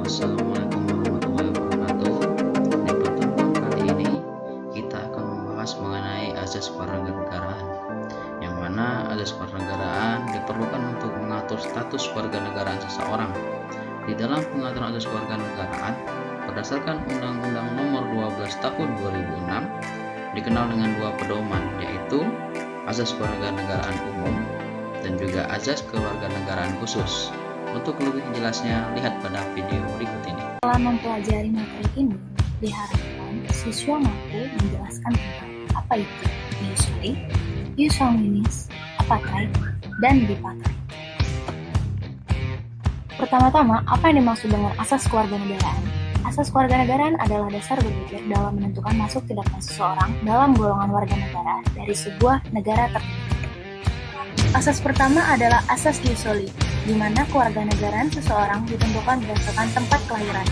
Assalamualaikum warahmatullahi wabarakatuh. Di pertemuan kali ini kita akan membahas mengenai azas kewarganegaraan, yang mana azas kewarganegaraan diperlukan untuk mengatur status kewarganegaraan seseorang. Di dalam pengaturan azas kewarganegaraan, berdasarkan Undang-Undang Nomor 12 Tahun 2006, dikenal dengan dua pedoman, yaitu azas kewarganegaraan umum dan juga azas kewarganegaraan khusus. Untuk lebih jelasnya, lihat pada video berikut ini. Setelah mempelajari materi ini, diharapkan siswa mampu menjelaskan tentang apa itu usually, usualminis, apartheid, dan bipartite. Pertama-tama, apa yang dimaksud dengan asas kewarganegaraan? Asas kewarganegaraan adalah dasar berpikir dalam menentukan masuk tidaknya seseorang dalam golongan warga negara dari sebuah negara tertentu. Asas pertama adalah asas usually, di mana kewarganegaraan seseorang ditentukan berdasarkan tempat kelahiran.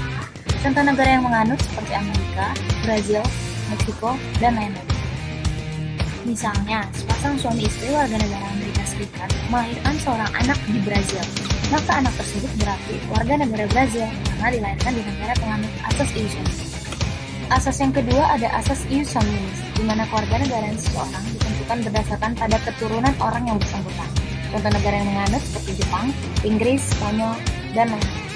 Contoh negara yang menganut seperti Amerika, Brazil, Meksiko, dan lain-lain. Misalnya, sepasang suami istri warga negara Amerika Serikat melahirkan seorang anak di Brazil, maka anak tersebut berarti warga negara Brazil karena dilahirkan di negara penganut asas usually. Asas yang kedua ada asas ius sanguinis, di mana kewarganegaraan seseorang ditentukan berdasarkan pada keturunan orang yang bersangkutan. Contoh negara yang menganut seperti Jepang, Inggris, Spanyol, dan lain-lain.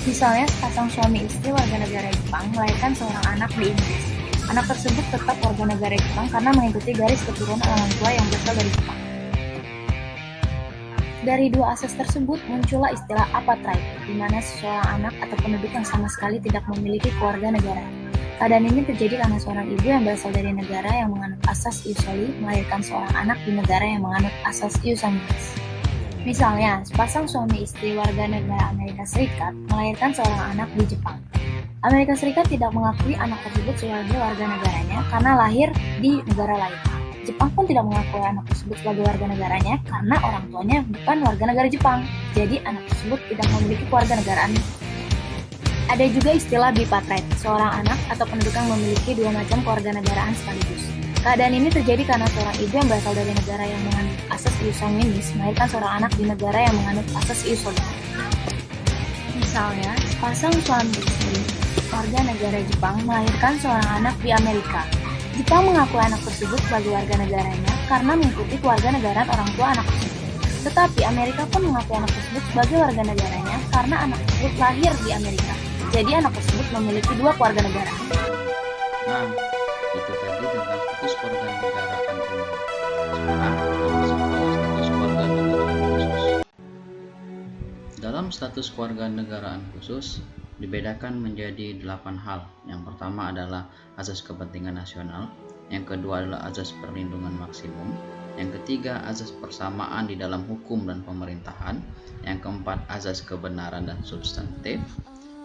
Misalnya, sepasang suami istri warga negara Jepang melahirkan seorang anak di Inggris. Anak tersebut tetap warga negara Jepang karena mengikuti garis keturunan orang tua yang berasal dari Jepang. Dari dua asas tersebut muncullah istilah apartheid, di mana seseorang anak atau penduduk yang sama sekali tidak memiliki kewarganegaraan. Keadaan ini terjadi karena seorang ibu yang berasal dari negara yang menganut asas usually melahirkan seorang anak di negara yang menganut asas ius sanguinis. Misalnya, sepasang suami istri warga negara Amerika Serikat melahirkan seorang anak di Jepang. Amerika Serikat tidak mengakui anak tersebut sebagai warga negaranya karena lahir di negara lain. Jepang pun tidak mengakui anak tersebut sebagai warga negaranya karena orang tuanya bukan warga negara Jepang. Jadi anak tersebut tidak memiliki kewarganegaraan. Ada juga istilah bipartite, seorang anak atau penduduk yang memiliki dua macam kewarganegaraan sekaligus. Keadaan ini terjadi karena seorang ibu yang berasal dari negara yang menganut asas ius sanguinis melahirkan seorang anak di negara yang menganut asas ius solidaris. Misalnya, sepasang suami istri warga negara Jepang melahirkan seorang anak di Amerika. Jepang mengakui anak tersebut sebagai warga negaranya karena mengikuti kewarganegaraan orang tua anak tersebut. Tetapi Amerika pun mengakui anak tersebut sebagai warga negaranya karena anak tersebut lahir di Amerika. Jadi anak tersebut memiliki dua kewarganegaraan. Nah, itu tadi tentang status kewarganegaraan umum. Sekarang kita masuk ke status kewarganegaraan khusus. Dalam status kewarganegaraan khusus dibedakan menjadi 8 hal. Yang pertama adalah azas kepentingan nasional, yang kedua adalah azas perlindungan maksimum, yang ketiga azas persamaan di dalam hukum dan pemerintahan, yang keempat azas kebenaran dan substantif,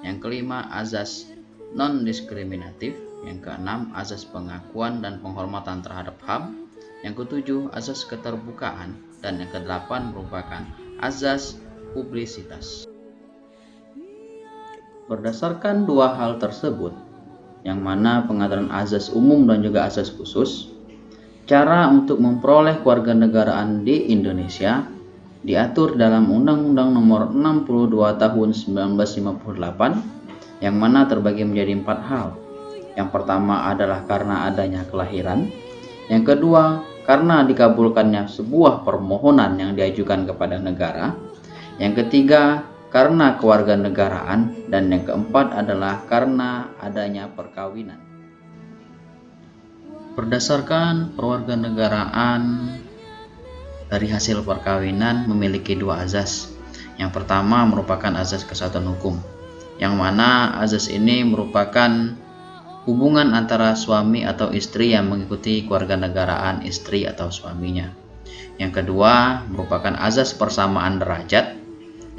yang kelima azas non-diskriminatif, yang keenam azas pengakuan dan penghormatan terhadap HAM, yang ketujuh azas keterbukaan, dan yang kedelapan merupakan azas publisitas. Berdasarkan dua hal tersebut, yang mana pengaturan azas umum dan juga azas khusus, cara untuk memperoleh kewarganegaraan di Indonesia diatur dalam Undang-Undang Nomor 62 Tahun 1958, yang mana terbagi menjadi 4 hal. Yang pertama adalah karena adanya kelahiran, yang kedua karena dikabulkannya sebuah permohonan yang diajukan kepada negara, yang ketiga karena kewarganegaraan, dan yang keempat adalah karena adanya perkawinan. Berdasarkan perwarganegaraan dari hasil perkawinan memiliki dua azas. Yang pertama merupakan azas kesatuan hukum, yang mana azas ini merupakan hubungan antara suami atau istri yang mengikuti kewarganegaraan istri atau suaminya. Yang kedua merupakan azas persamaan derajat,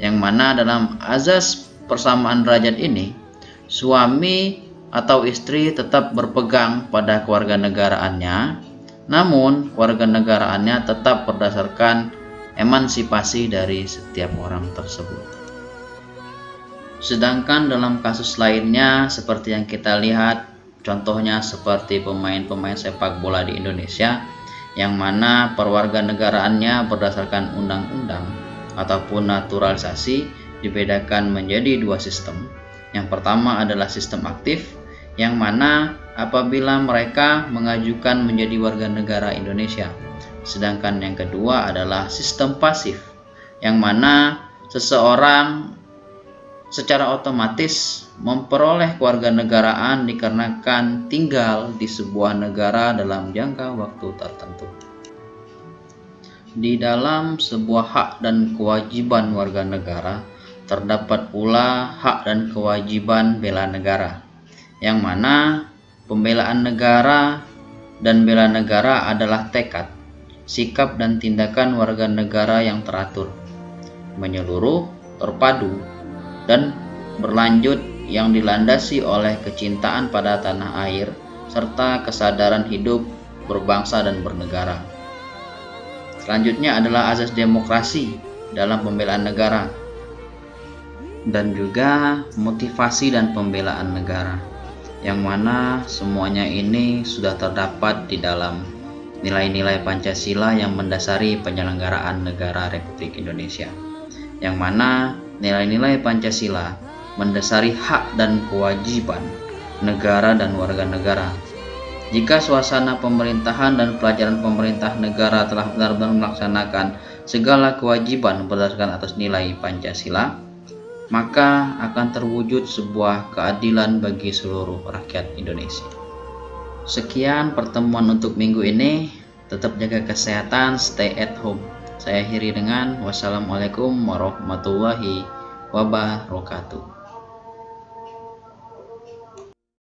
yang mana dalam azas persamaan derajat ini suami atau istri tetap berpegang pada kewarganegaraannya, namun kewarganegaraannya tetap berdasarkan emansipasi dari setiap orang tersebut. Sedangkan dalam kasus lainnya seperti yang kita lihat, contohnya seperti pemain-pemain sepak bola di Indonesia, yang mana perwarganegaraannya berdasarkan undang-undang ataupun naturalisasi dibedakan menjadi dua sistem. Yang pertama adalah sistem aktif, yang mana apabila mereka mengajukan menjadi warga negara Indonesia. Sedangkan yang kedua adalah sistem pasif, yang mana seseorang secara otomatis memperoleh kewarganegaraan dikarenakan tinggal di sebuah negara dalam jangka waktu tertentu. Di dalam sebuah hak dan kewajiban warga negara, terdapat pula hak dan kewajiban bela negara, yang mana pembelaan negara dan bela negara adalah tekad, sikap dan tindakan warga negara yang teratur, menyeluruh, terpadu, dan berlanjut yang dilandasi oleh kecintaan pada tanah air serta kesadaran hidup berbangsa dan bernegara. Selanjutnya adalah azas demokrasi dalam pembelaan negara dan juga motivasi dan pembelaan negara, yang mana semuanya ini sudah terdapat di dalam nilai-nilai Pancasila yang mendasari penyelenggaraan negara Republik Indonesia, yang mana nilai-nilai Pancasila mendasari hak dan kewajiban negara dan warga negara. Jika suasana pemerintahan dan pelajaran pemerintah negara telah benar-benar melaksanakan segala kewajiban berdasarkan atas nilai Pancasila, maka akan terwujud sebuah keadilan bagi seluruh rakyat Indonesia. Sekian pertemuan untuk minggu ini. Tetap jaga kesehatan, stay at home. Saya akhiri dengan wassalamualaikum warahmatullahi wabarakatuh.